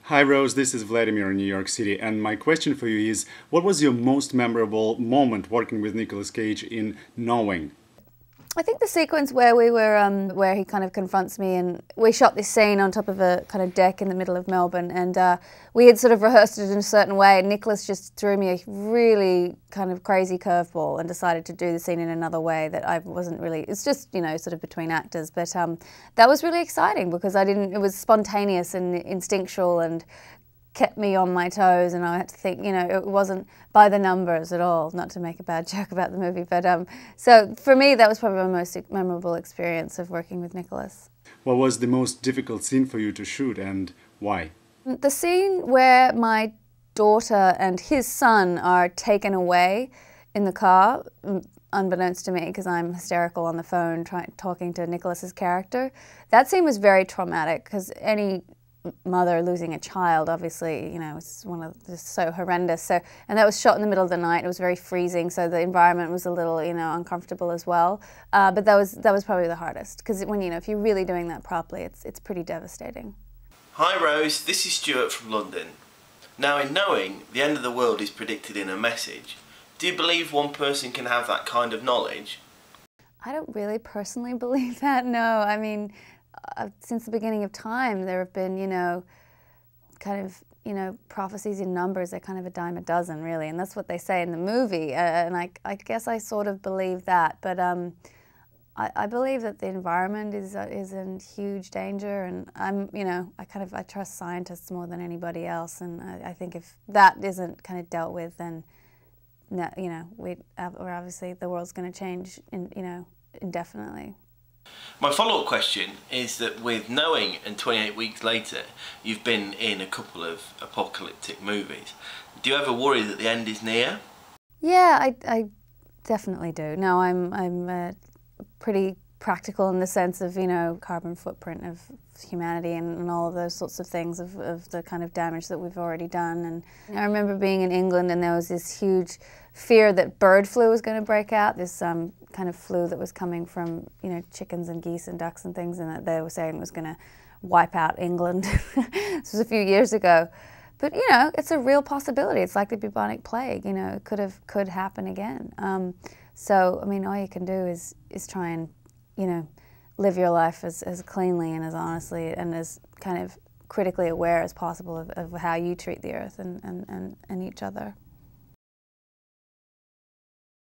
Hi Rose, this is Vladimir in New York City, and my question for you is, what was your most memorable moment working with Nicolas Cage in Knowing? I think the sequence where we were, where he kind of confronts me, and we shot this scene on top of a kind of deck in the middle of Melbourne, and we had sort of rehearsed it in a certain way, and Nicolas just threw me a really kind of crazy curveball and decided to do the scene in another way that I wasn't really, it's just, you know, sort of between actors, but that was really exciting because it was spontaneous and instinctual and kept me on my toes, and I had to think, you know, it wasn't by the numbers at all, not to make a bad joke about the movie, but so for me that was probably my most memorable experience of working with Nicolas. What was the most difficult scene for you to shoot and why? The scene where my daughter and his son are taken away in the car, unbeknownst to me because I'm hysterical on the phone talking to Nicolas's character, that scene was very traumatic because any mother losing a child, obviously, you know, it's just so horrendous. So, and that was shot in the middle of the night. It was very freezing, so the environment was a little, you know, uncomfortable as well. But that was probably the hardest because when, you know, if you're really doing that properly, it's pretty devastating. Hi Rose, this is Stuart from London. Now, in Knowing, the end of the world is predicted in a message. Do you believe one person can have that kind of knowledge? I don't really personally believe that. No, I mean, since the beginning of time, there have been, you know, kind of, you know, prophecies in numbers. They're kind of a dime a dozen, really, and that's what they say in the movie. And I guess I sort of believe that, but I believe that the environment is in huge danger, and you know, I trust scientists more than anybody else, and I think if that isn't kind of dealt with, then no, you know, we're obviously the world's going to change, you know, indefinitely. My follow-up question is that with Knowing and 28 Weeks Later, you've been in a couple of apocalyptic movies. Do you ever worry that the end is near? Yeah, I definitely do. No, I'm pretty practical in the sense of, you know, carbon footprint of humanity and all of those sorts of things of the kind of damage that we've already done. And I remember being in England and there was this huge fear that bird flu was going to break out, this kind of flu that was coming from, you know, chickens and geese and ducks and things, and that they were saying was going to wipe out England. This was a few years ago. But, you know, it's a real possibility. It's like the bubonic plague, you know, it could happen again. So, I mean, all you can do is try and, you know, live your life as cleanly and as honestly and as kind of critically aware as possible of how you treat the earth and each other.